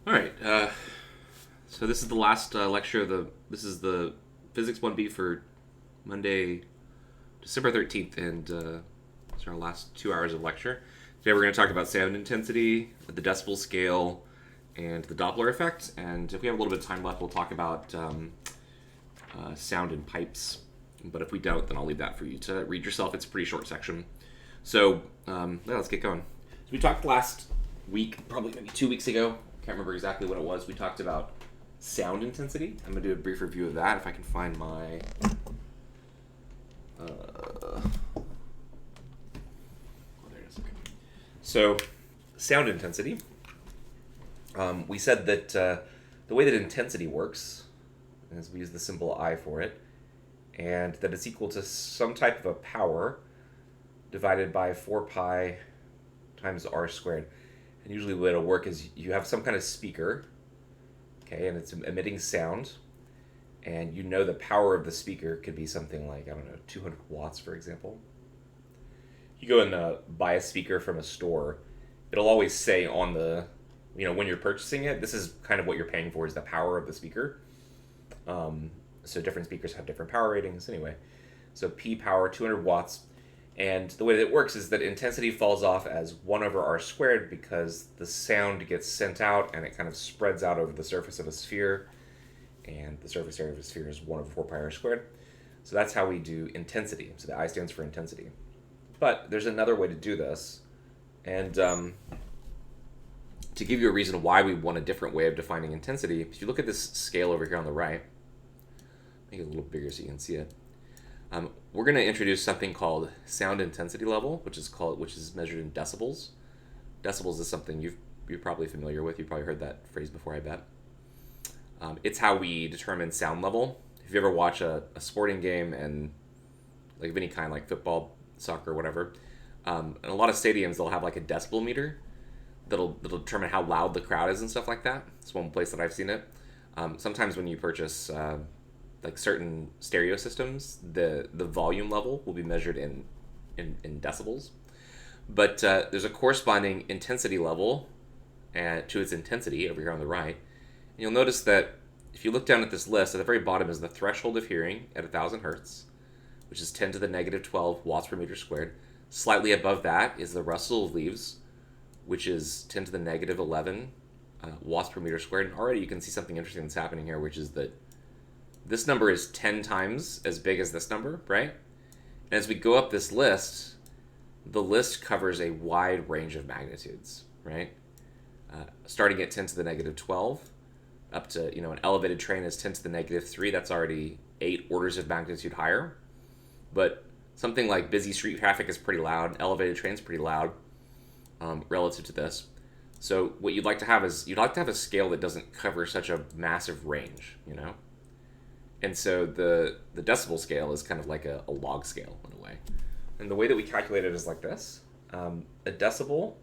All right. So this is the last lecture of the. This is the Physics 1B for Monday, December 13th, and it's our last 2 hours of lecture. Today we're going to talk about sound intensity, the decibel scale, and the Doppler effect. And if we have a little bit of time left, we'll talk about sound in pipes. But if we don't, then I'll leave that for you to read yourself. It's a pretty short section. So let's get going. So we talked last week, probably maybe 2 weeks ago. Can't remember exactly what it was. We talked about sound intensity. I'm going to do a brief review of that if I can find my... oh, there it is. Okay. So, sound intensity. We said that the way that intensity works is we use the symbol I for it, and that it's equal to some type of a power divided by 4 pi times r squared. And usually the way it'll work is you have some kind of speaker, okay, and it's emitting sound, and you know the power of the speaker could be something like, I don't know, 200 watts, for example. You go and buy a speaker from a store, it'll always say on the, when you're purchasing it, this is kind of what you're paying for, is the power of the speaker. So different speakers have different power ratings. Anyway, so P power, 200 watts. And the way that it works is that intensity falls off as 1 over r squared because the sound gets sent out and it kind of spreads out over the surface of a sphere. And the surface area of a sphere is 1 over 4 pi r squared. So that's how we do intensity. So the I stands for intensity. But there's another way to do this. And to give you a reason why we want a different way of defining intensity, if you look at this scale over here on the right, make it a little bigger so you can see it. We're going to introduce something called sound intensity level, which is measured in decibels. Decibels is something you're probably familiar with. You've probably heard that phrase before, I bet. It's how we determine sound level. If you ever watch a sporting game and like of any kind, like football, soccer, whatever, in a lot of stadiums they'll have like a decibel meter that'll determine how loud the crowd is and stuff like that. It's one place that I've seen it. Sometimes when you purchase like certain stereo systems, the volume level will be measured in decibels. But there's a corresponding intensity level to its intensity over here on the right. And you'll notice that if you look down at this list, at the very bottom is the threshold of hearing at 1,000 hertz, which is 10 to the negative 12 watts per meter squared. Slightly above that is the rustle of leaves, which is 10 to the negative 11 watts per meter squared. And already you can see something interesting that's happening here, which is that this number is 10 times as big as this number, right? And as we go up this list, the list covers a wide range of magnitudes, right? Starting at 10 to the negative 12, up to, an elevated train is 10 to the negative 3. That's already 8 orders of magnitude higher. But something like busy street traffic is pretty loud. Elevated train's pretty loud relative to this. So what you'd like to have is, you'd like to have a scale that doesn't cover such a massive range, And so the decibel scale is kind of like a log scale in a way. And the way that we calculate it is like this. A decibel,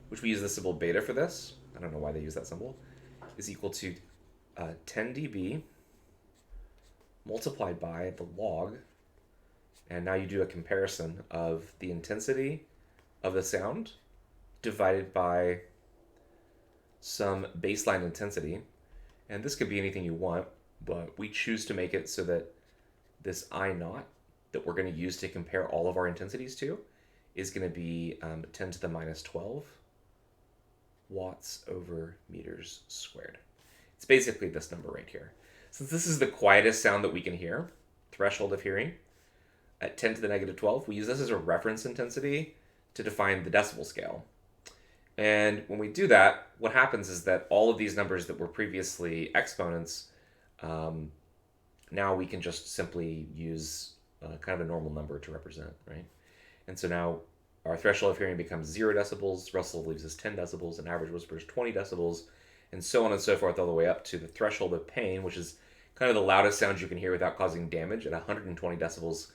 which we use the symbol beta for this, I don't know why they use that symbol, is equal to 10 dB multiplied by the log. And now you do a comparison of the intensity of the sound divided by some baseline intensity. And this could be anything you want, but we choose to make it so that this I naught that we're going to use to compare all of our intensities to is going to be 10 to the minus 12 watts over meters squared. It's basically this number right here. Since this is the quietest sound that we can hear, threshold of hearing, at 10 to the negative 12, we use this as a reference intensity to define the decibel scale. And when we do that, what happens is that all of these numbers that were previously exponents, now we can just simply use kind of a normal number to represent, right? And so now our threshold of hearing becomes 0 decibels, rustle leaves us 10 decibels, and average whisper is 20 decibels, and so on and so forth all the way up to the threshold of pain, which is kind of the loudest sound you can hear without causing damage at 120 decibels,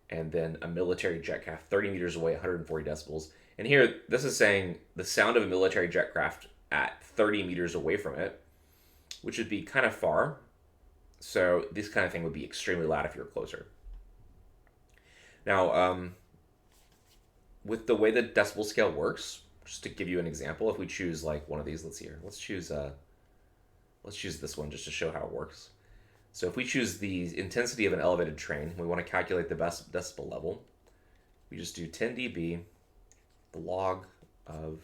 and then a military jet craft 30 meters away, 140 decibels. And here, this is saying the sound of a military jet craft at 30 meters away from it, which would be kind of far. So this kind of thing would be extremely loud if you're closer. Now, with the way the decibel scale works, just to give you an example, if we choose like one of these, let's choose let's choose this one just to show how it works. So if we choose the intensity of an elevated train, we want to calculate the best decibel level. We just do 10 dB, the log of,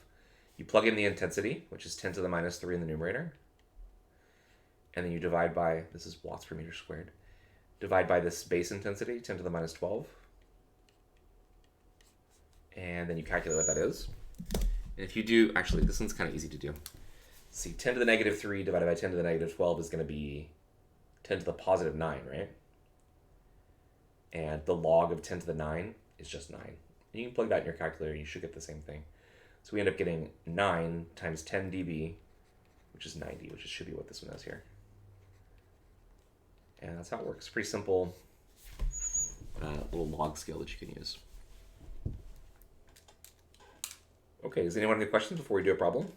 you plug in the intensity, which is 10 to the minus 3 in the numerator, and then you divide by, this is watts per meter squared, divide by this base intensity, 10 to the minus 12, and then you calculate what that is. And if you do, actually, this one's kind of easy to do. See, 10 to the negative 3 divided by 10 to the negative 12 is going to be 10 to the positive 9, right? And the log of 10 to the 9 is just 9. And you can plug that in your calculator, and you should get the same thing. So we end up getting 9 times 10 dB, which is 90, which should be what this one is here. And that's how it works. Pretty simple little log scale that you can use. Okay, does anyone have any questions before we do a problem?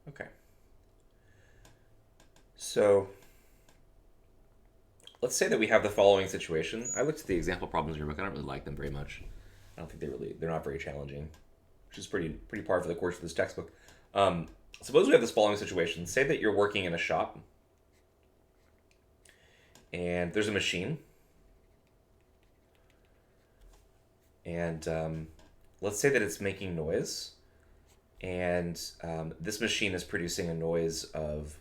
Okay. So let's say that we have the following situation. I looked at the example problems in your book. I don't really like them very much. I don't think they're not very challenging, which is pretty par for the course of this textbook. Suppose we have this following situation. Say that you're working in a shop and there's a machine. And let's say that it's making noise. And this machine is producing a noise of,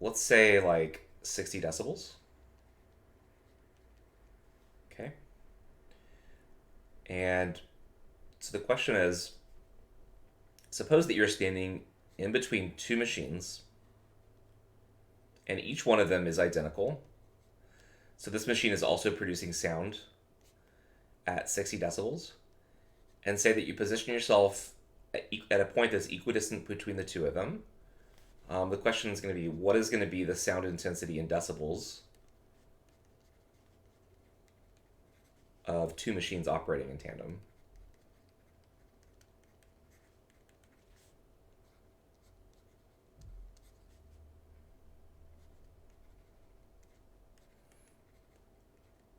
let's say, like 60 decibels. Okay. And so the question is, suppose that you're standing in between two machines, and each one of them is identical. So this machine is also producing sound at 60 decibels. And say that you position yourself at a point that's equidistant between the two of them. The question is going to be, what is going to be the sound intensity in decibels of two machines operating in tandem?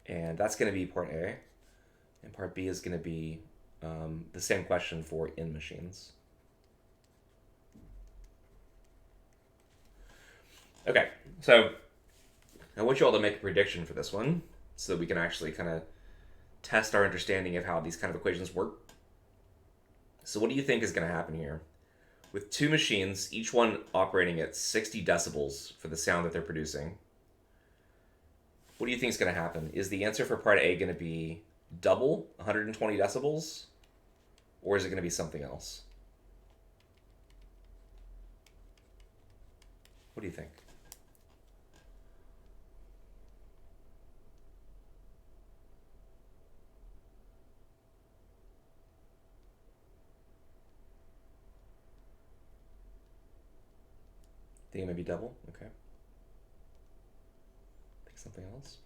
And that's going to be part A. And part B is going to be the same question for in machines. Okay, so I want you all to make a prediction for this one so that we can actually kind of test our understanding of how these kind of equations work. So what do you think is going to happen here? With two machines, each one operating at 60 decibels for the sound that they're producing, what do you think is going to happen? Is the answer for part A going to be double 120 decibels, or is it going to be something else? What do you think? Think it may be double? Okay. Think something else?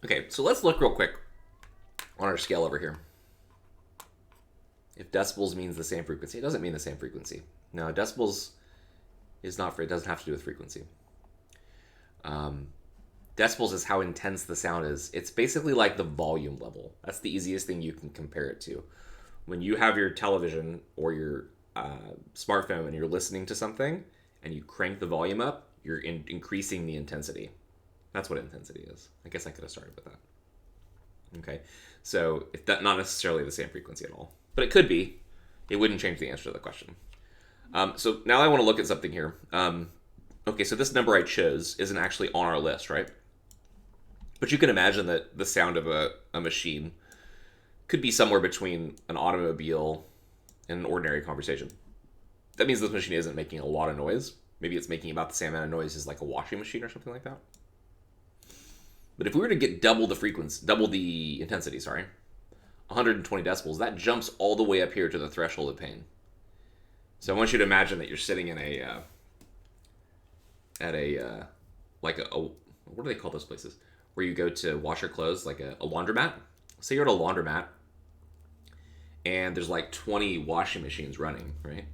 Okay, so let's look real quick on our scale over here. If decibels means the same frequency, it doesn't mean the same frequency. Now, decibels is not, it doesn't have to do with frequency. Decibels is how intense the sound is. It's basically like the volume level. That's the easiest thing you can compare it to. When you have your television or your smartphone and you're listening to something and you crank the volume up, you're increasing the intensity. That's what intensity is. I guess I could have started with that. Okay, so if that not necessarily the same frequency at all, but it could be. It wouldn't change the answer to the question. So now I want to look at something here. Okay, so this number I chose isn't actually on our list, right? But you can imagine that the sound of a machine could be somewhere between an automobile and an ordinary conversation. That means this machine isn't making a lot of noise. Maybe it's making about the same amount of noise as like a washing machine or something like that. But if we were to get double the intensity, 120 decibels, that jumps all the way up here to the threshold of pain. So I want you to imagine that you're sitting in what do they call those places? Where you go to wash your clothes, like a laundromat. Say you're at a laundromat and there's like 20 washing machines running, right?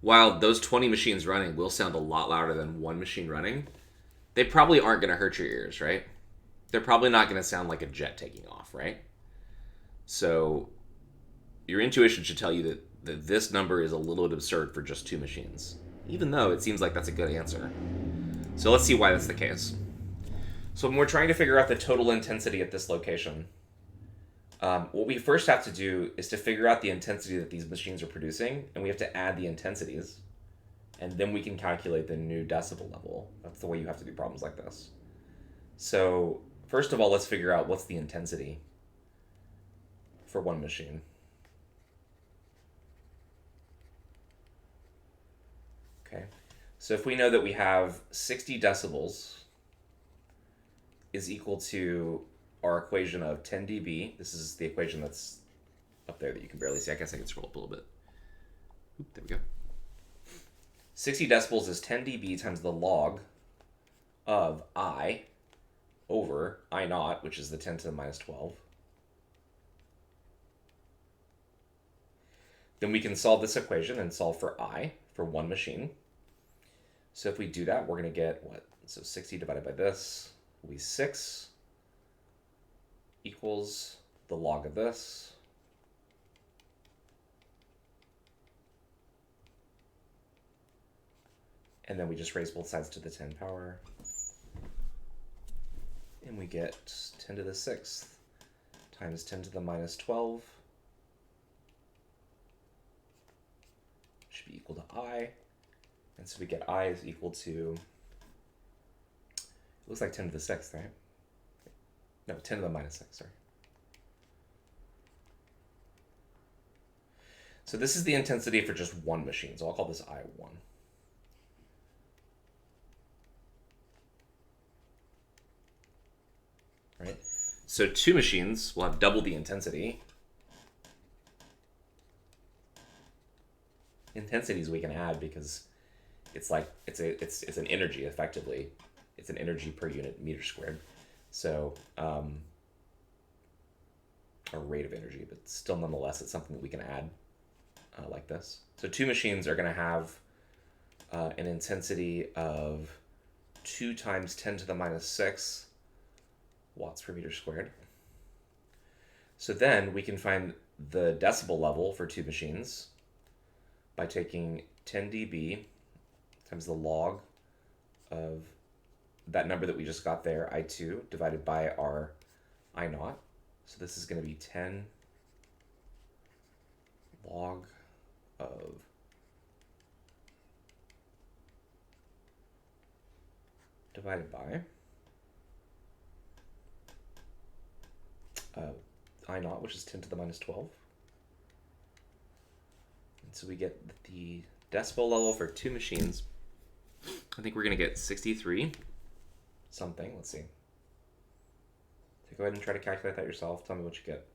while those 20 machines running will sound a lot louder than one machine running, they probably aren't going to hurt your ears, right? They're probably not going to sound like a jet taking off, right? So your intuition should tell you that this number is a little bit absurd for just two machines, even though it seems like that's a good answer. So let's see why that's the case. So when we're trying to figure out the total intensity at this location, what we first have to do is to figure out the intensity that these machines are producing, and we have to add the intensities, and then we can calculate the new decibel level. That's the way you have to do problems like this. So first of all, let's figure out what's the intensity for one machine. Okay, so if we know that we have 60 decibels is equal to our equation of 10 dB. This is the equation that's up there that you can barely see. I guess I can scroll up a little bit. Oop, there we go. 60 decibels is 10 dB times the log of I over I naught, which is the 10 to the minus 12. Then we can solve this equation and solve for I for one machine. So if we do that, we're going to get what? So 60 divided by this will be 6 equals the log of this. And then we just raise both sides to the 10 power. And we get 10 to the 6th times 10 to the minus 12 should be equal to I. And so we get I is equal to, it looks like 10 to the 6th, right? No, 10 to the minus 6, sorry. So this is the intensity for just one machine. So I'll call this I1. Right? So two machines will have double the intensity. Intensities we can add because it's like it's an energy effectively. It's an energy per unit meter squared. So a rate of energy, but still nonetheless it's something that we can add like this. So two machines are going to have an intensity of 2 times 10 to the minus 6 watts per meter squared. So then we can find the decibel level for two machines by taking 10 dB times the log of that number that we just got there, I2, divided by our I naught. So this is going to be 10 log of divided by I naught, which is 10 to the minus 12. And so we get the decibel level for two machines. I think we're going to get 63 something. Let's see. So go ahead and try to calculate that yourself. Tell me what you get.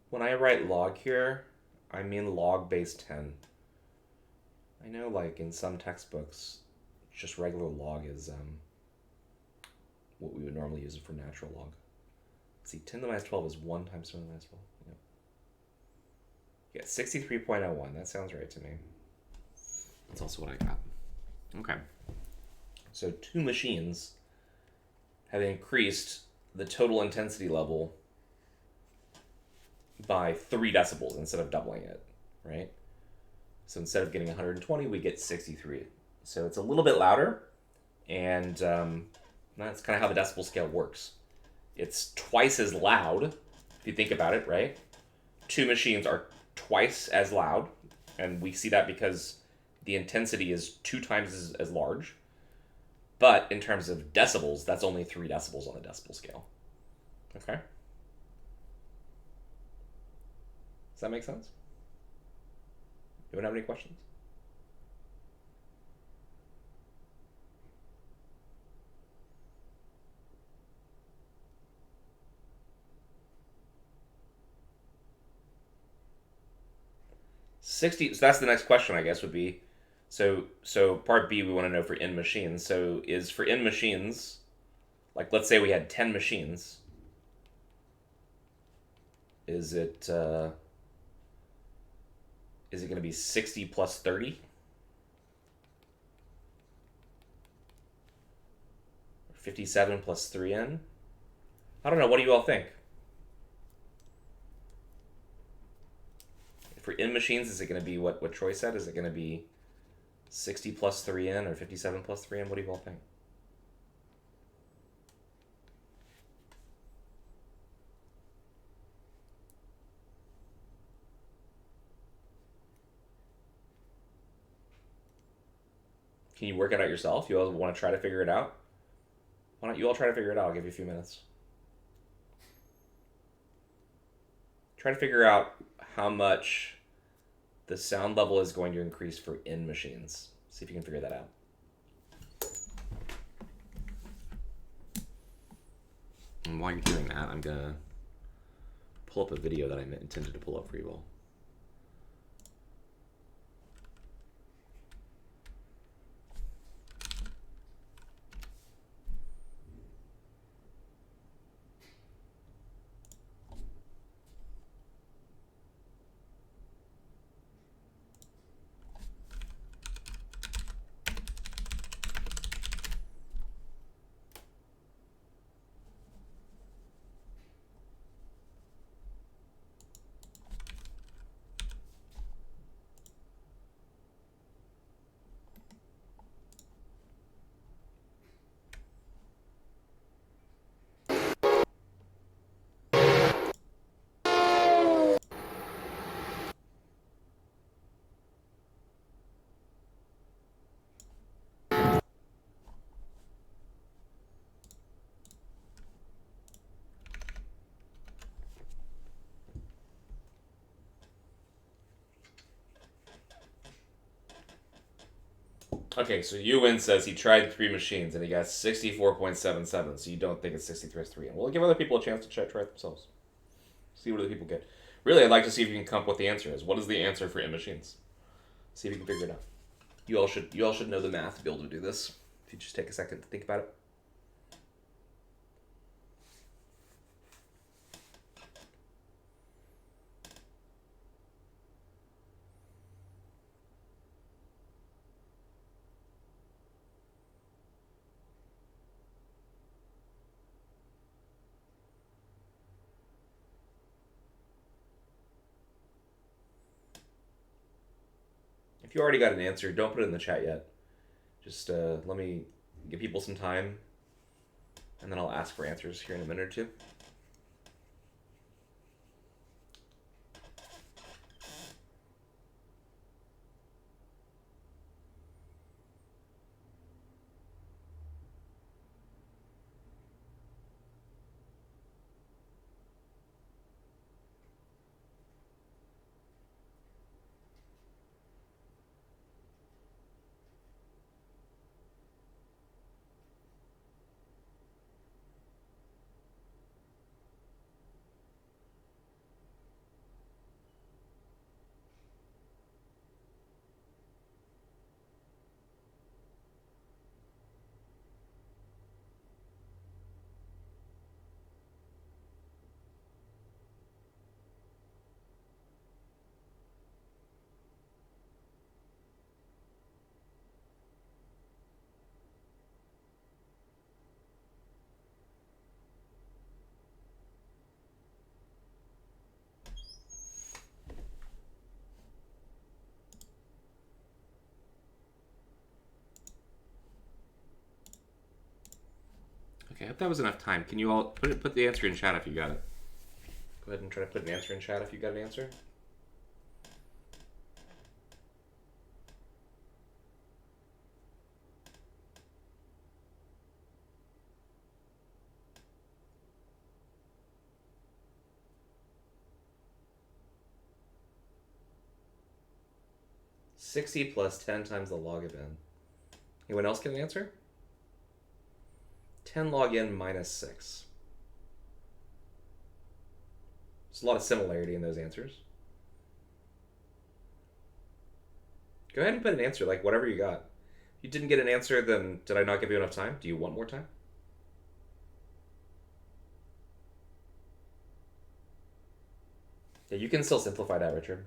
When I write log here, I mean log base 10. I know like in some textbooks, just regular log is what we would normally use for natural log. Let's see, 10 to the minus 12 is 1 times 10 to the minus 12. Yep. Yeah, 63.01. That sounds right to me. That's also what I got. Okay. So two machines have increased the total intensity level by 3 decibels instead of doubling it, right? So instead of getting 120, we get 63. So it's a little bit louder, and that's kind of how the decibel scale works. It's twice as loud, if you think about it, right? Two machines are twice as loud, and we see that because the intensity is 2 times as large. But in terms of decibels, that's only 3 decibels on the decibel scale. Okay? Does that make sense? Anyone have any questions? So that's the next question, I guess, would be, so part B we want to know for n machines. So is for n machines, like let's say we had 10 machines, Is it is it going to be 60 plus 30? 57 plus 3n? I don't know. What do you all think? For in machines, is it going to be what Troy said? Is it going to be 60 plus 3n or 57 plus 3n? What do you all think? Can you work it out yourself? You all want to try to figure it out? Why don't you all try to figure it out? I'll give you a few minutes. Try to figure out how much the sound level is going to increase for in machines. See if you can figure that out. And while you're doing that, I'm going to pull up a video that I intended to pull up for you all. Okay, so Ewan says he tried 3 machines and he got 64.77, so you don't think it's 63.3. And we'll give other people a chance to try it themselves. See what other people get. Really, I'd like to see if you can come up with what the answer is. What is the answer for in machines? See if you can figure it out. You all should know the math to be able to do this. If you just take a second to think about it. If you already got an answer, don't put it in the chat yet. Just let me give people some time, and then I'll ask for answers here in a minute or two. Okay, I hope that was enough time. Can you all put the answer in chat if you got it? Go ahead and try to put an answer in chat if you got an answer. $60 plus 10 times the log of n. Anyone else get an answer? 10 log n minus 6. There's a lot of similarity in those answers. Go ahead and put an answer, like whatever you got. If you didn't get an answer, then did I not give you enough time? Do you want more time? Yeah, you can still simplify that, Richard.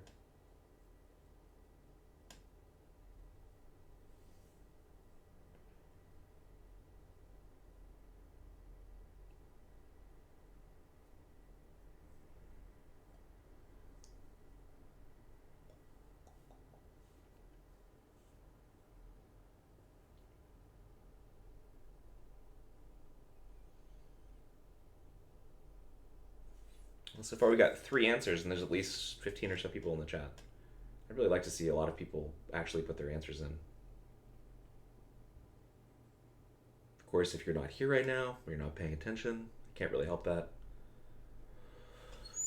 Well, so far we got 3 answers, and there's at least 15 or so people in the chat. I'd really like to see a lot of people actually put their answers in. Of course, if you're not here right now, or you're not paying attention, I can't really help that.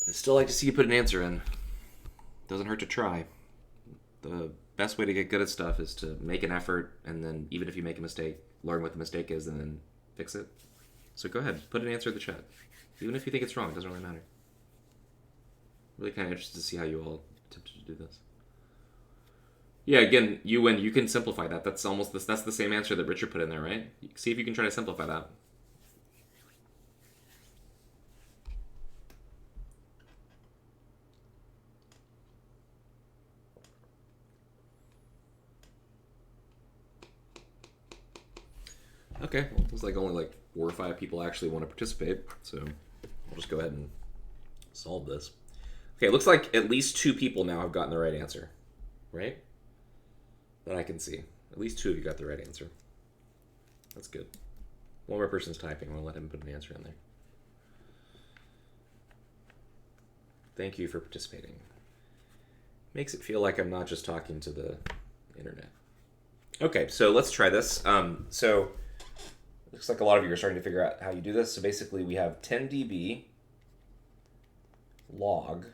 But I'd still like to see you put an answer in. Doesn't hurt to try. The best way to get good at stuff is to make an effort, and then even if you make a mistake, learn what the mistake is, and then fix it. So go ahead, put an answer in the chat. Even if you think it's wrong, it doesn't really matter. Really kind of interested to see how you all attempted to do this. Yeah, again, you win. You can simplify that. That's almost this. That's the same answer that Richard put in there, right? See if you can try to simplify that. Okay, well, it looks like only like 4 or 5 people actually want to participate, so I'll just go ahead and solve this. Okay, it looks like at least 2 people now have gotten the right answer, right? That I can see. At least 2 of you got the right answer. That's good. One more person's typing. I'm going to let him put an answer in there. Thank you for participating. Makes it feel like I'm not just talking to the internet. Okay, so let's try this. So looks like a lot of you are starting to figure out how you do this. So basically we have 10 dB log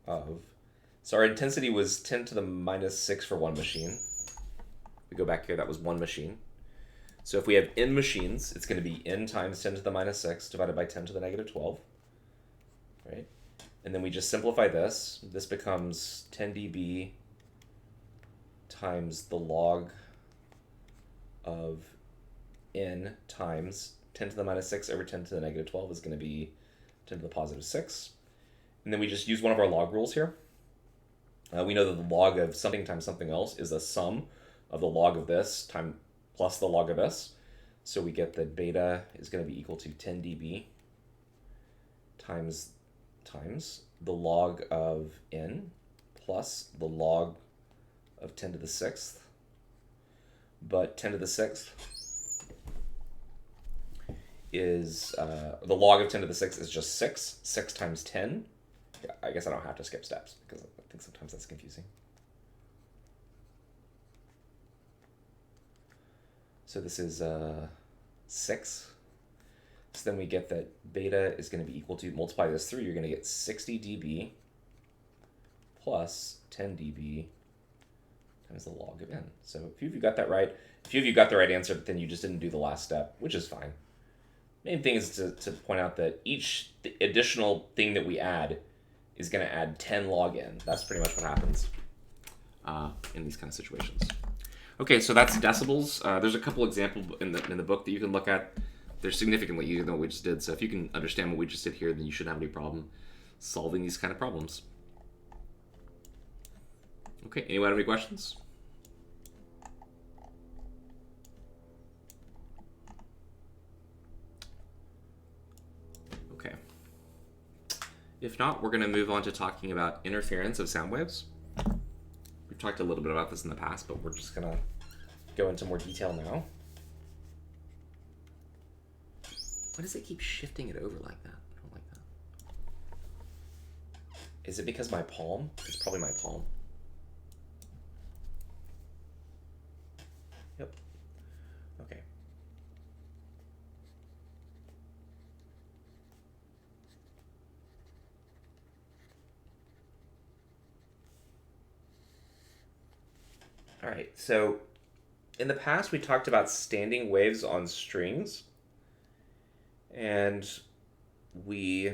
of, so our intensity was 10 to the minus 6 for one machine. We go back here, that was one machine. So if we have n machines, it's going to be n times 10 to the minus 6 divided by 10 to the negative 12, right? And then we just simplify this. This becomes 10 dB times the log of n times 10 to the minus 6 over 10 to the negative 12 is going to be 10 to the positive 6. And then we just use one of our log rules here. We know that the log of something times something else is the sum of the log of this time plus the log of this. So we get that beta is going to be equal to 10 dB times the log of n plus the log of 10 to the 6th. But 10 to the 6th is, the log of 10 to the 6th is just 6. 6 times 10. I guess I don't have to skip steps because I think sometimes that's confusing. So this is 6. So then we get that beta is going to be equal to, multiply this through, you're going to get 60 dB plus 10 dB times the log of n. So a few of you got that right. A few of you got the right answer, but then you just didn't do the last step, which is fine. Main thing is to point out that each additional thing that we add is going to add 10 log n. That's pretty much what happens in these kind of situations. Okay, so that's decibels. There's a couple examples in the book that you can look at. They're significantly easier than what we just did. So if you can understand what we just did here, then you shouldn't have any problem solving these kind of problems. Okay, anyone have any questions? Okay. If not, we're going to move on to talking about interference of sound waves. We've talked a little bit about this in the past, but we're just going to go into more detail now. Why does it keep shifting it over like that? I don't like that. Is it because my palm? It's probably my palm. Yep. Okay. All right, so in the past we talked about standing waves on strings, and we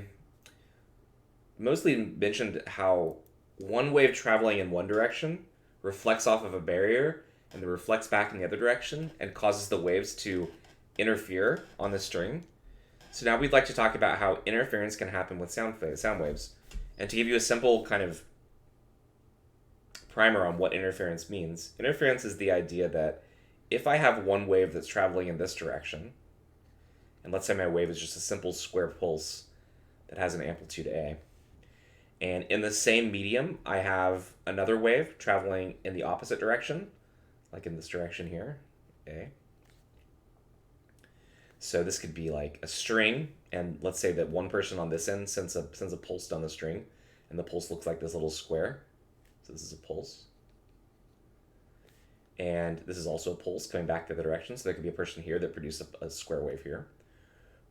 mostly mentioned how one wave traveling in one direction reflects off of a barrier and then reflects back in the other direction and causes the waves to interfere on the string. So now we'd like to talk about how interference can happen with sound waves. And to give you a simple kind of primer on what interference means, interference is the idea that if I have one wave that's traveling in this direction, and let's say my wave is just a simple square pulse that has an amplitude A, and in the same medium, I have another wave traveling in the opposite direction, like in this direction here, A. So this could be like a string, and let's say that one person on this end sends a pulse down the string, and the pulse looks like this little square. So this is a pulse. And this is also a pulse coming back the other direction, so there could be a person here that produced a square wave here.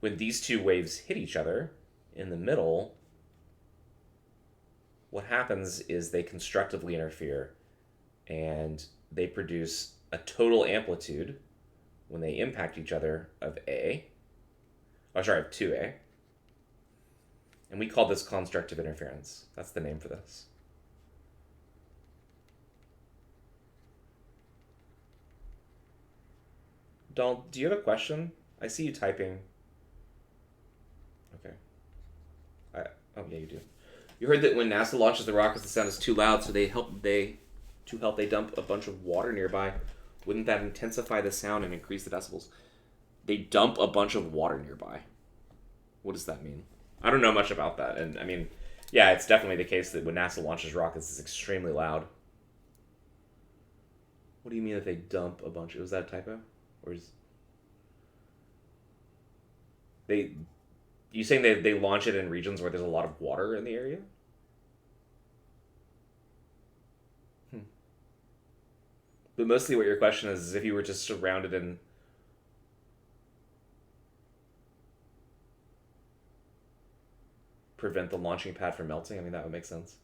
When these two waves hit each other in the middle, what happens is they constructively interfere, and they produce a total amplitude when they impact each other of 2A. And we call this constructive interference. That's the name for this. Donald, do you have a question? I see you typing. Okay. Oh yeah, you do. You heard that when NASA launches the rockets, the sound is too loud, so they dump a bunch of water nearby. Wouldn't that intensify the sound and increase the decibels? They dump a bunch of water nearby. What does that mean? I don't know much about that, and I mean, yeah, it's definitely the case that when NASA launches rockets, it's extremely loud. What do you mean that they dump a bunch? Was that a typo? Or is you saying they launch it in regions where there's a lot of water in the area? But mostly what your question is if you were just surrounded in prevent the launching pad from melting. I mean, that would make sense.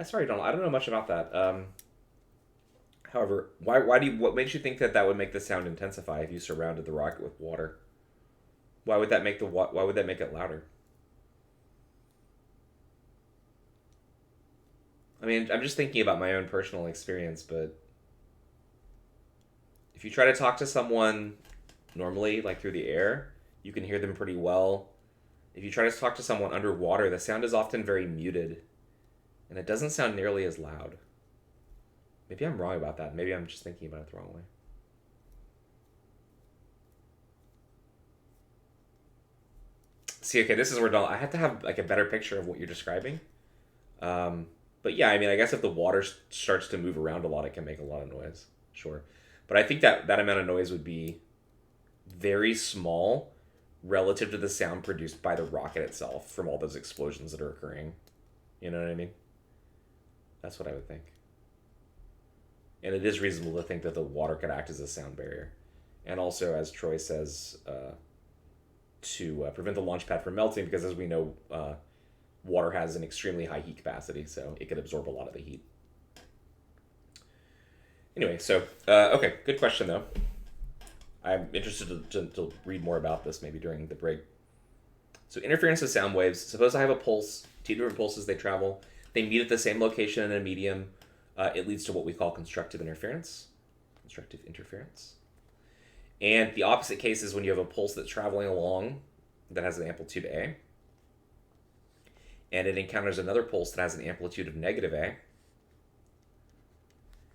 Sorry, Donald, I don't know much about that. However, what makes you think that that would make the sound intensify if you surrounded the rocket with water? Why would that make it louder? I mean, I'm just thinking about my own personal experience, but if you try to talk to someone normally, like through the air, you can hear them pretty well. If you try to talk to someone underwater, the sound is often very muted, and it doesn't sound nearly as loud. Maybe I'm wrong about that. Maybe I'm just thinking about it the wrong way. See, okay, this is where I have to have like a better picture of what you're describing. But yeah, I mean, I guess if the water starts to move around a lot, it can make a lot of noise. Sure. But I think that amount of noise would be very small relative to the sound produced by the rocket itself from all those explosions that are occurring. You know what I mean? That's what I would think. And it is reasonable to think that the water could act as a sound barrier. And also, as Troy says, to prevent the launch pad from melting, because as we know, water has an extremely high heat capacity, so it could absorb a lot of the heat. Anyway, so, okay, good question, though. I'm interested to read more about this maybe during the break. So interference with sound waves. Suppose I have a pulse, two different pulses, they travel. They meet at the same location in a medium. It leads to what we call constructive interference. Constructive interference. And the opposite case is when you have a pulse that's traveling along that has an amplitude A. And it encounters another pulse that has an amplitude of negative A.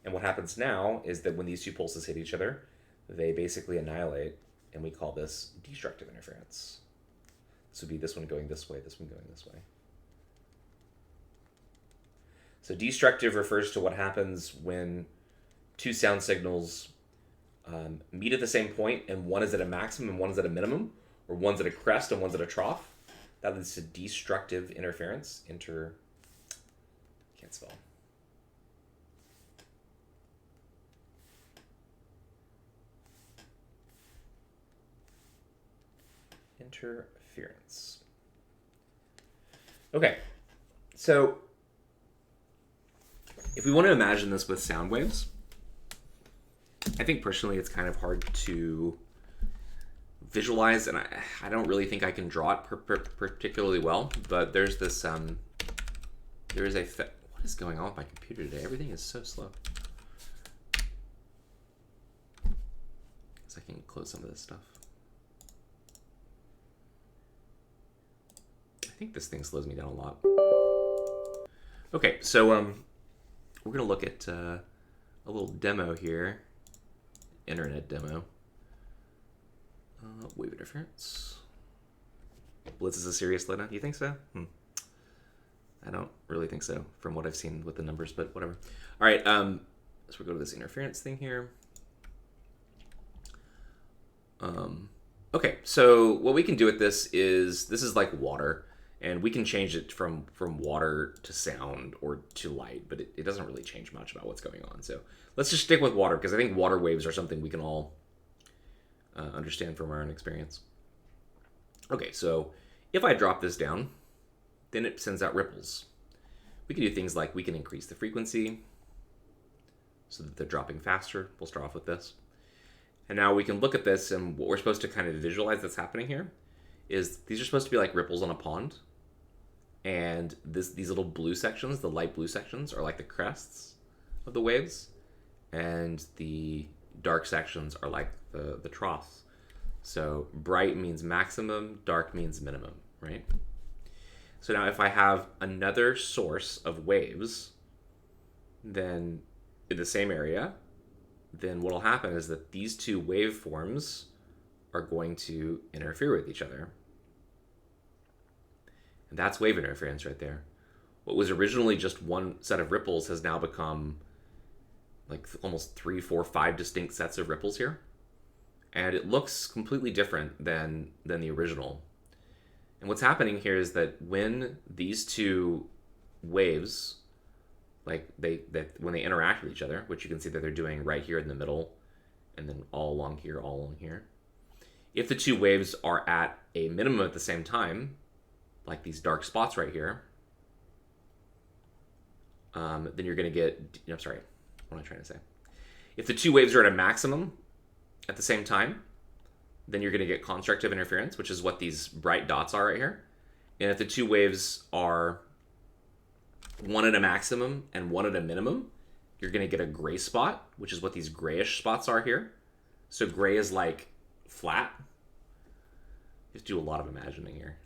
And what happens now is that when these two pulses hit each other, they basically annihilate, and we call this destructive interference. This would be this one going this way, this one going this way. So destructive refers to what happens when two sound signals meet at the same point, and one is at a maximum and one is at a minimum, or one's at a crest and one's at a trough. That leads to destructive interference. Can't spell. Interference. Okay, so if we want to imagine this with sound waves, I think personally it's kind of hard to visualize, and I don't really think I can draw it particularly well, but there's this, what is going on with my computer today? Everything is so slow. So I can close some of this stuff. I think this thing slows me down a lot. Okay, so we're gonna look at a little demo here, internet demo. Wave interference. Blitz is a serious Lena. You think so? I don't really think so from what I've seen with the numbers, but whatever. All right, so we go to this interference thing here. Okay, so what we can do with this is like water, and we can change it from water to sound or to light, but it doesn't really change much about what's going on. So let's just stick with water, because I think water waves are something we can all understand from our own experience. Okay, so if I drop this down, then it sends out ripples. We can do things like we can increase the frequency so that they're dropping faster. We'll start off with this. And now we can look at this, and what we're supposed to kind of visualize that's happening here is these are supposed to be like ripples on a pond. And these little blue sections, the light blue sections, are like the crests of the waves. And the dark sections are like the troughs. So bright means maximum, dark means minimum, right? So now if I have another source of waves, then in the same area, then what will happen is that these two waveforms are going to interfere with each other. And that's wave interference right there. What was originally just one set of ripples has now become like almost 3, 4, 5 distinct sets of ripples here. And it looks completely different than the original. And what's happening here is that when these two waves, like when they interact with each other, which you can see that they're doing right here in the middle, and then all along here, if the two waves are at a minimum at the same time, like these dark spots right here, then you're going to get, I'm sorry, what am I trying to say? If the two waves are at a maximum at the same time, then you're going to get constructive interference, which is what these bright dots are right here. And if the two waves are one at a maximum and one at a minimum, you're going to get a gray spot, which is what these grayish spots are here. So gray is like flat. You have to do a lot of imagining here.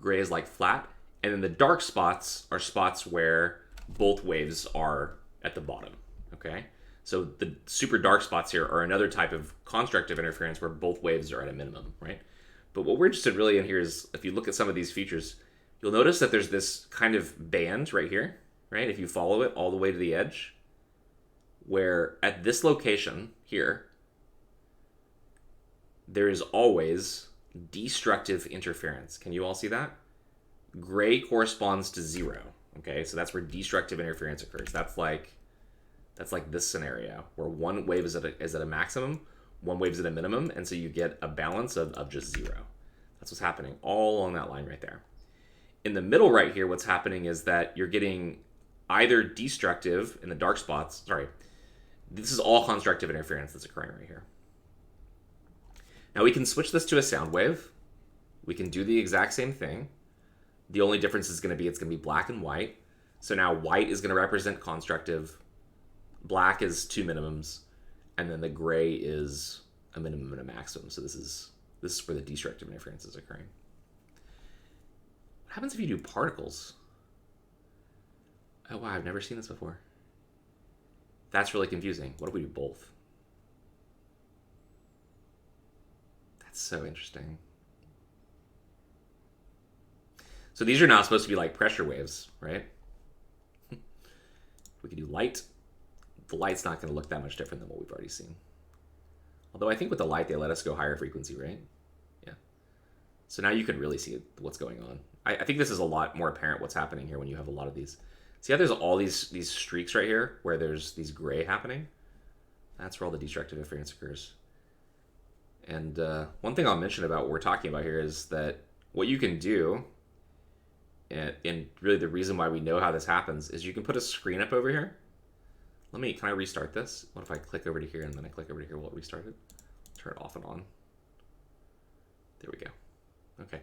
Gray is like flat. And then the dark spots are spots where both waves are at the bottom, okay? So the super dark spots here are another type of constructive interference where both waves are at a minimum, right? But what we're interested really in here is if you look at some of these features, you'll notice that there's this kind of band right here, right? If you follow it all the way to the edge, where at this location here, there is always destructive interference. Can you all see that? Gray corresponds to 0, okay? So that's where destructive interference occurs. That's like this scenario where one wave is at a maximum, one wave is at a minimum, and so you get a balance of just 0. That's what's happening all along that line right there. In the middle right here, what's happening is that you're getting either destructive in the dark spots, sorry, this is all constructive interference that's occurring right here. Now we can switch this to a sound wave. We can do the exact same thing. The only difference is going to be it's going to be black and white. So now white is going to represent constructive, black is 2 minimums, and then the gray is a minimum and a maximum. So this is where the destructive interference is occurring. What happens if you do particles? Oh wow, I've never seen this before. That's really confusing. What if we do both? That's so interesting. So these are now supposed to be like pressure waves, right? We could do light. The light's not going to look that much different than what we've already seen. Although I think with the light, they let us go higher frequency, right? Yeah. So now you can really see what's going on. I think this is a lot more apparent what's happening here when you have a lot of these. See how there's all these streaks right here where there's these gray happening? That's where all the destructive interference occurs. And one thing I'll mention about what we're talking about here is that what you can do, and really the reason why we know how this happens, is you can put a screen up over here. Can I restart this? What if I click over to here and then I click over to here? Will it restart it? Turn it off and on. There we go. Okay.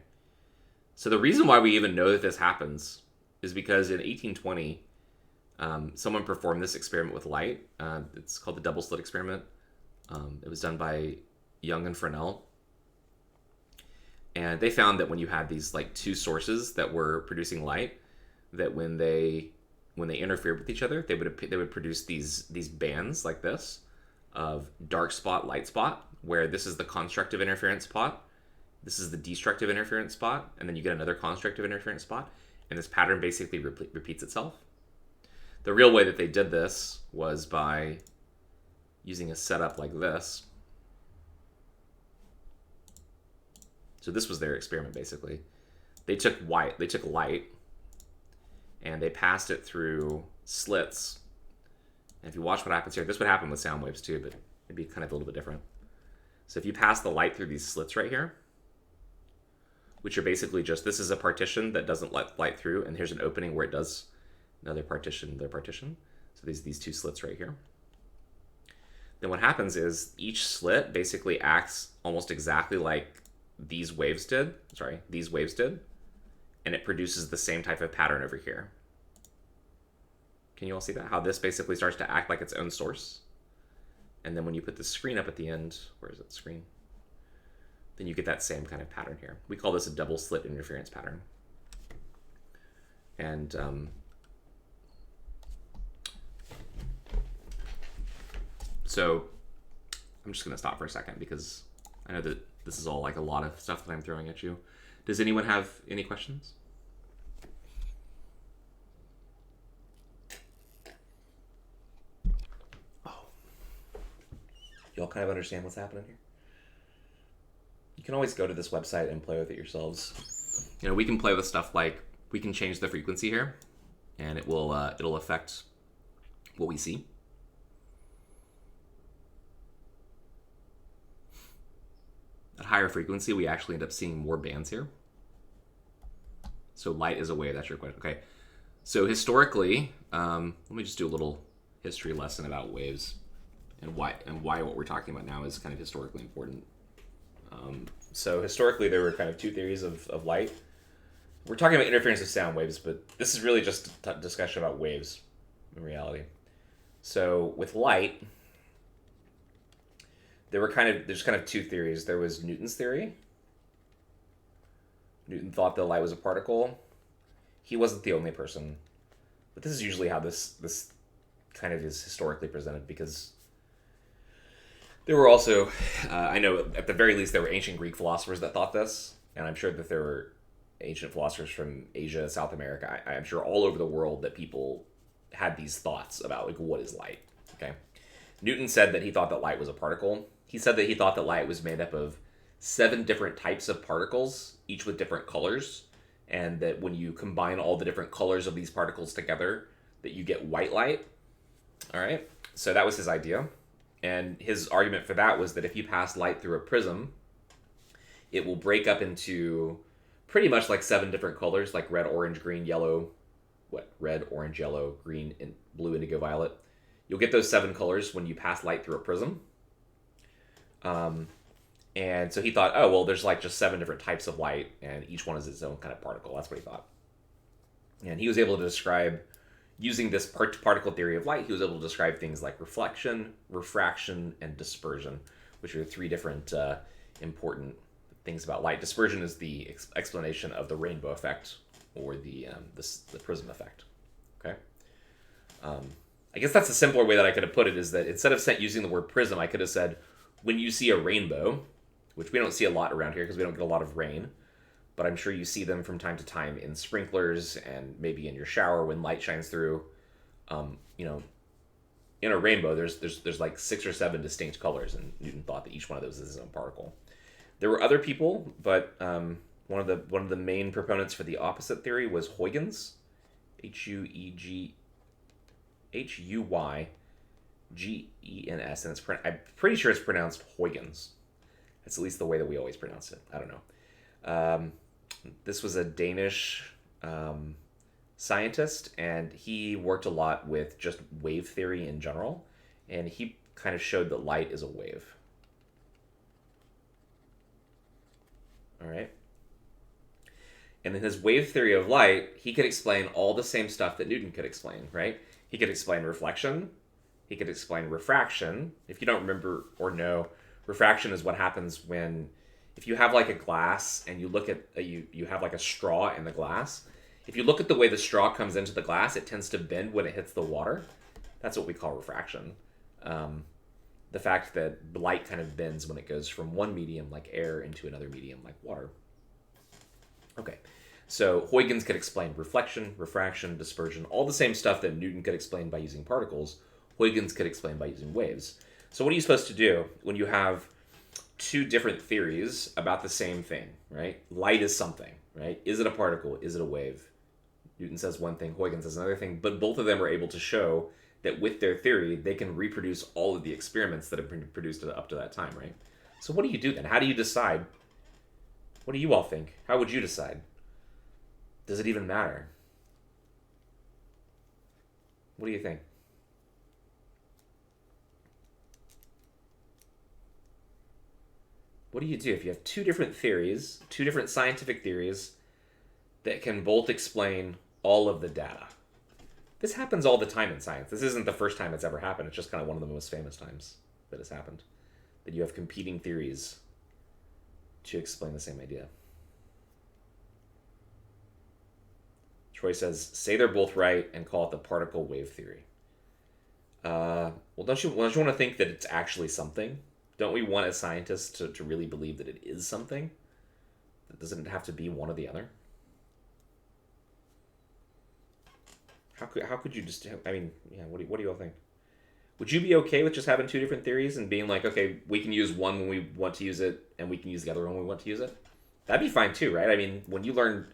So the reason why we even know that this happens is because in 1820, someone performed this experiment with light. It's called the double slit experiment. It was done by Young and Fresnel. And they found that when you had these like two sources that were producing light, that when they when they interfered with each other, they would produce these bands like this of dark spot, light spot, where this is the constructive interference spot, this is the destructive interference spot, and then you get another constructive interference spot, and this pattern basically repeats itself. The real way that they did this was by using a setup like this. So this was their experiment, basically. They took light, and they passed it through slits. And if you watch what happens here, this would happen with sound waves too, but it'd be kind of a little bit different. So if you pass the light through these slits right here, which are basically just, this is a partition that doesn't let light through, and here's an opening where it does, another partition. So these two slits right here. Then what happens is each slit basically acts almost exactly like these waves did, and it produces the same type of pattern over here. Can you all see that? How this basically starts to act like its own source. And then when you put the screen up at the end, where is it, screen? Then you get that same kind of pattern here. We call this a double slit interference pattern. And so I'm just going to stop for a second because I know that this is all like a lot of stuff that I'm throwing at you. Does anyone have any questions? Oh. Y'all kind of understand what's happening here? You can always go to this website and play with it yourselves. You know, we can play with stuff like, we can change the frequency here, and it'll affect what we see. At higher frequency, we actually end up seeing more bands here. So light is a wave, that's your question. Okay, so historically, let me just do a little history lesson about waves and why what we're talking about now is kind of historically important. So historically, there were kind of two theories of light. We're talking about interference of sound waves, but this is really just a discussion about waves in reality. So with light, there's kind of two theories. There was Newton's theory. Newton thought that light was a particle. He wasn't the only person, but this is usually how this kind of is historically presented, because there were also, I know at the very least there were ancient Greek philosophers that thought this, and I'm sure that there were ancient philosophers from Asia, South America, I'm sure all over the world that people had these thoughts about, like, what is light, okay? Newton said that he thought that light was a particle. He said that he thought that light was made up of 7 different types of particles, each with different colors, and that when you combine all the different colors of these particles together, that you get white light, all right? So that was his idea. And his argument for that was that if you pass light through a prism, it will break up into pretty much like 7 different colors, like red, orange, green, yellow, red, orange, yellow, green, and blue, indigo, violet. You'll get those 7 colors when you pass light through a prism. And so he thought, oh, well, there's like just 7 different types of light, and each one is its own kind of particle. That's what he thought. And he was able to describe, using this particle theory of light, he was able to describe things like reflection, refraction, and dispersion, which are 3 different important things about light. Dispersion is the explanation of the rainbow effect, or the prism effect. Okay. I guess that's a simpler way that I could have put it, is that instead of using the word prism, I could have said, when you see a rainbow, which we don't see a lot around here because we don't get a lot of rain, but I'm sure you see them from time to time in sprinklers and maybe in your shower when light shines through. You know, in a rainbow, there's like 6 or 7 distinct colors, and Newton thought that each one of those is his own particle. There were other people, but one of the main proponents for the opposite theory was Huygens, Huygens, and I'm pretty sure it's pronounced Huygens. That's at least the way that we always pronounce it. I don't know. This was a Danish scientist, and he worked a lot with just wave theory in general, and he kind of showed that light is a wave. All right. And in his wave theory of light, he could explain all the same stuff that Newton could explain, right? He could explain reflection. He could explain refraction. If you don't remember or know, refraction is what happens when, if you have like a glass and you look at, you have like a straw in the glass, If you look at the way the straw comes into the glass, it tends to bend when it hits the water. That's what we call refraction. The fact that light kind of bends when it goes from one medium, like air, into another medium, like water. Okay, so Huygens could explain reflection, refraction, dispersion, all the same stuff that Newton could explain by using particles, Huygens could explain by using waves. So what are you supposed to do when you have two different theories about the same thing, right? Light is something, right? Is it a particle? Is it a wave? Newton says one thing, Huygens says another thing, but both of them are able to show that with their theory, they can reproduce all of the experiments that have been produced up to that time, right? So what do you do then? How do you decide? What do you all think? How would you decide? Does it even matter? What do you think? What do you do if you have two different theories, two different scientific theories that can both explain all of the data? This happens all the time in science. This isn't the first time it's ever happened. It's just kind of one of the most famous times that it's happened. That you have competing theories to explain the same idea. Troy says, say they're both right and call it the particle wave theory. Well, don't you want to think that it's actually something? Don't we want as scientists to really believe that it is something? Doesn't it have to be one or the other? How could you just? I mean, yeah. What do you all think? Would you be okay with just having two different theories and being like, okay, we can use one when we want to use it, and we can use the other when we want to use it? That'd be fine too, right? I mean, when you learn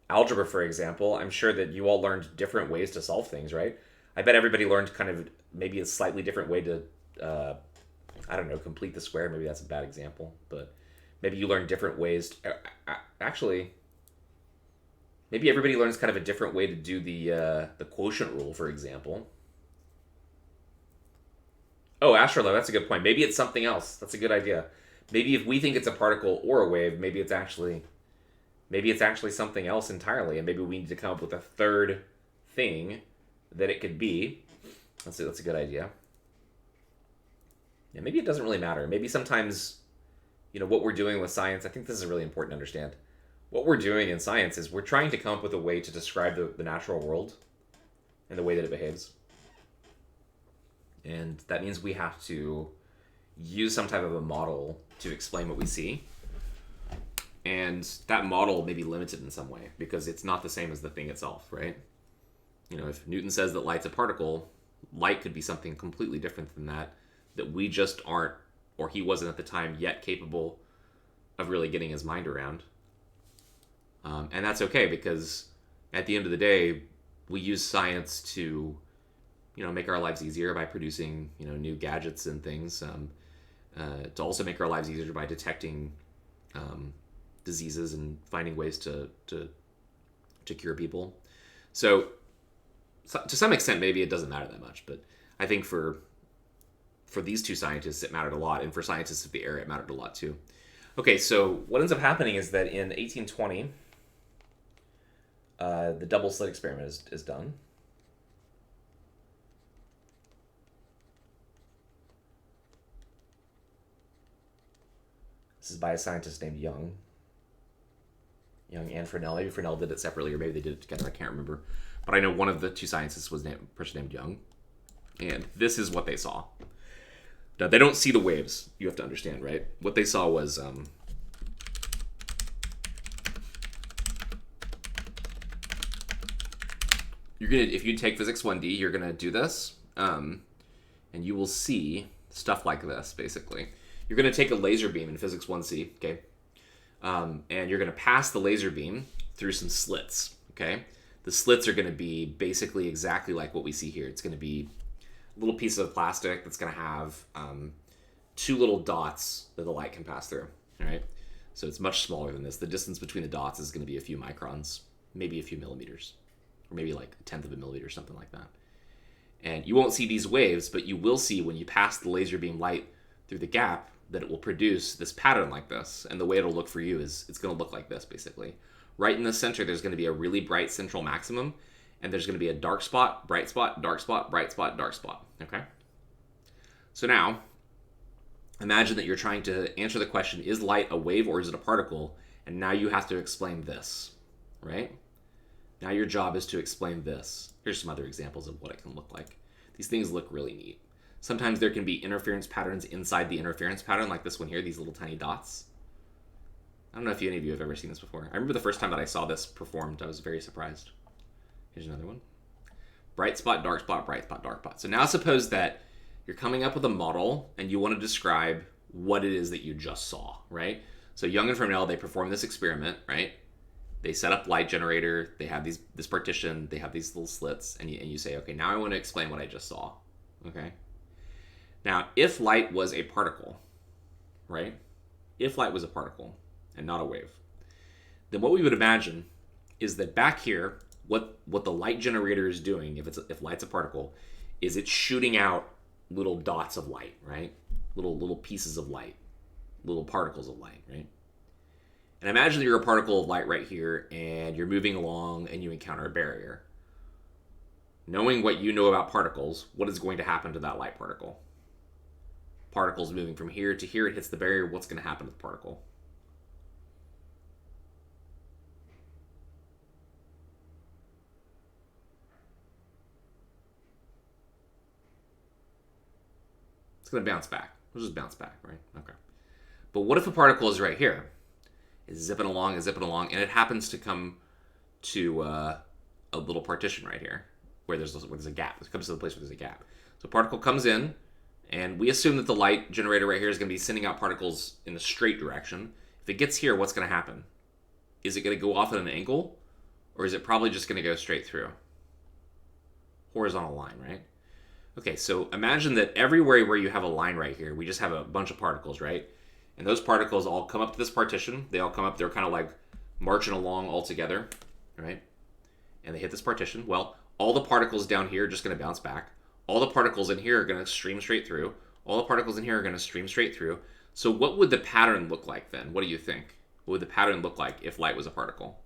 algebra, for example, I'm sure that you all learned different ways to solve things, right? I bet everybody learned kind of maybe a slightly different way to, I don't know, complete the square. Maybe that's a bad example, but maybe you learned different ways. Actually, maybe everybody learns kind of a different way to do the quotient rule, for example. Oh, astrolabe, that's a good point. Maybe it's something else. That's a good idea. Maybe if we think it's a particle or a wave, maybe it's actually something else entirely, and maybe we need to come up with a third thing that it could be. That's a good idea. Yeah, maybe it doesn't really matter. Maybe sometimes, what we're doing with science, I think this is really important to understand. What we're doing in science is we're trying to come up with a way to describe the natural world and the way that it behaves. And that means we have to use some type of a model to explain what we see. And that model may be limited in some way because it's not the same as the thing itself, right? If Newton says that light's a particle, light could be something completely different than that we just aren't, or he wasn't at the time yet capable of really getting his mind around. And that's okay because at the end of the day, we use science to, make our lives easier by producing, new gadgets and things. To also make our lives easier by detecting diseases and finding ways to cure people. So to some extent, maybe it doesn't matter that much, but I think for these two scientists, it mattered a lot, and for scientists of the era, it mattered a lot too. Okay, so what ends up happening is that in 1820, the double slit experiment is done. This is by a scientist named Young and Fresnel. Maybe Fresnel did it separately, or maybe they did it together. I can't remember. But I know one of the two scientists was a person named Young. And this is what they saw. Now, they don't see the waves, you have to understand, right? What they saw was... if you take Physics 1D, you're going to do this. And you will see stuff like this, basically. You're going to take a laser beam in Physics 1C, okay? And you're going to pass the laser beam through some slits, okay? The slits are going to be basically exactly like what we see here. It's going to be a little piece of plastic that's going to have two little dots that the light can pass through, all right? So it's much smaller than this. The distance between the dots is going to be a few microns, maybe a few millimeters, or maybe like a tenth of a millimeter, something like that. And you won't see these waves, but you will see when you pass the laser beam light through the gap that it will produce this pattern like this. And the way it'll look for you is it's going to look like this, basically. Right in the center, there's going to be a really bright central maximum, and there's going to be a dark spot, bright spot, dark spot, bright spot, dark spot, okay? So now, imagine that you're trying to answer the question, is light a wave or is it a particle? And now you have to explain this, right? Now your job is to explain this. Here's some other examples of what it can look like. These things look really neat. Sometimes there can be interference patterns inside the interference pattern, like this one here, these little tiny dots. I don't know if any of you have ever seen this before. I remember the first time that I saw this performed, I was very surprised. Here's another one. Bright spot, dark spot, bright spot, dark spot. So now suppose that you're coming up with a model and you want to describe what it is that you just saw, right? So Young and Fresnel, they perform this experiment, right? They set up light generator, they have this partition, they have these little slits, and you say, okay, now I want to explain what I just saw, okay? Now, if light was a particle, right? If light was a particle and not a wave, then what we would imagine is that back here, what the light generator is doing, if light's a particle, is it's shooting out little dots of light, right? Little pieces of light, little particles of light, right? And imagine that you're a particle of light right here, and you're moving along, and you encounter a barrier. Knowing what you know about particles, what is going to happen to that light particle? Particle's moving from here to here, it hits the barrier, what's going to happen to the particle? It's going to bounce back. It'll just bounce back, right? Okay. But what if a particle is right here? It's zipping along, and it happens to come to a little partition right here where there's a gap. It comes to the place where there's a gap. So a particle comes in, and we assume that the light generator right here is going to be sending out particles in the straight direction. If it gets here, what's going to happen? Is it going to go off at an angle, or is it probably just going to go straight through? Horizontal line, right? Okay, so imagine that everywhere where you have a line right here, we just have a bunch of particles, right? And those particles all come up to this partition. They all come up, they're kind of like marching along all together, right? And they hit this partition. Well, all the particles down here are just going to bounce back. All the particles in here are going to stream straight through. All the particles in here are going to stream straight through. So what would the pattern look like then? What do you think? What would the pattern look like if light was a particle?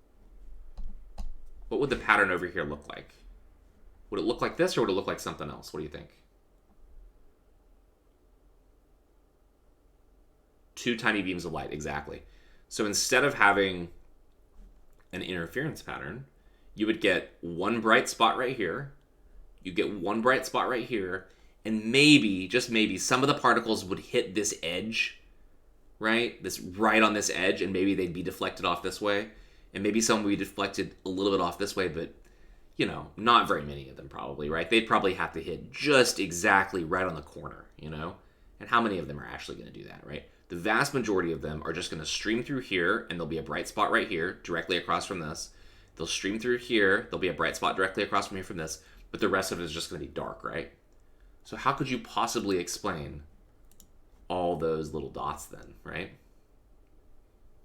What would the pattern over here look like? Would it look like this, or would it look like something else? What do you think? Two tiny beams of light, exactly. So instead of having an interference pattern, you would get one bright spot right here, you get one bright spot right here, and maybe, just maybe, some of the particles would hit this edge, right? This right on this edge, and maybe they'd be deflected off this way, and maybe some would be deflected a little bit off this way, but you know, not very many of them probably, right? They'd probably have to hit just exactly right on the corner, you know? And how many of them are actually going to do that, right? The vast majority of them are just going to stream through here, and there'll be a bright spot right here, directly across from this. They'll stream through here, there'll be a bright spot directly across from here from this, but the rest of it is just going to be dark, right? So how could you possibly explain all those little dots then, right?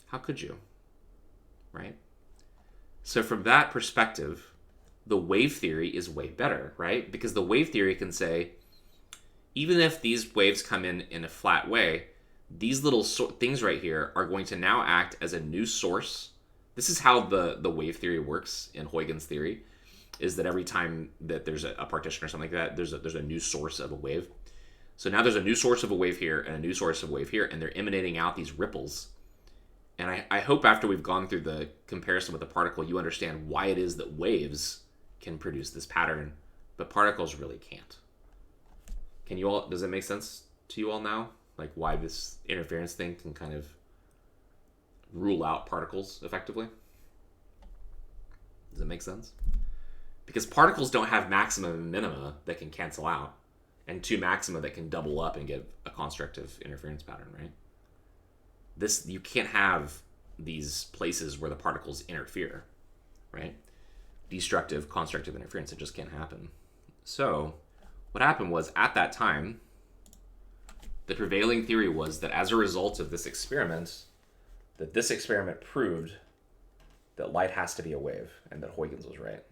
How could you, right? So from that perspective, the wave theory is way better, right? Because the wave theory can say, even if these waves come in a flat way, these little things right here are going to now act as a new source. This is how the wave theory works in Huygens theory, is that every time that there's a partition or something like that, there's a new source of a wave. So now there's a new source of a wave here and a new source of a wave here, and they're emanating out these ripples. And I hope after we've gone through the comparison with the particle, you understand why it is that waves can produce this pattern, but particles really can't. Does it make sense to you all now? Like why this interference thing can kind of rule out particles effectively? Does it make sense? Because particles don't have maxima and minima that can cancel out, and two maxima that can double up and give a constructive interference pattern, right? You can't have these places where the particles interfere, right? Destructive, constructive interference, it just can't happen. So what happened was, at that time, the prevailing theory was that as a result of this experiment, proved that light has to be a wave, and that Huygens was right.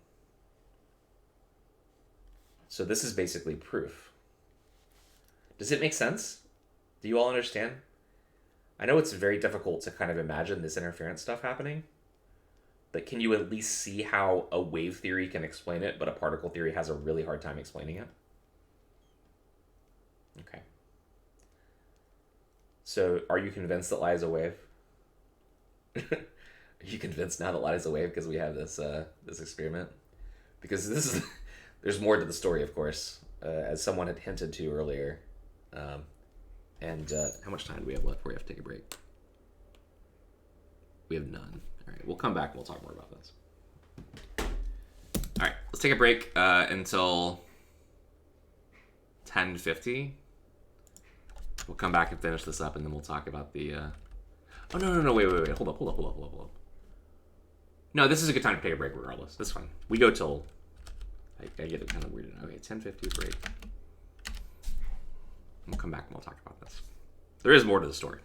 So this is basically proof. Does it make sense? Do you all understand? I know it's very difficult to kind of imagine this interference stuff happening, but can you at least see how a wave theory can explain it, but a particle theory has a really hard time explaining it? Okay. So are you convinced that light is a wave? Are you convinced now that light is a wave because we have this experiment? Because this is there's more to the story, of course, as someone had hinted to earlier. And how much time do we have left before we have to take a break? We have none. All right, we'll come back and we'll talk more about this. All right, let's take a break until 10:50. We'll come back and finish this up, and then we'll talk about the. Oh no! Wait! Hold up! No, this is a good time to take a break, regardless. That's fine. We go till. I get it kind of weird. Okay, 10:50 break. We'll come back and we'll talk about this. There is more to the story.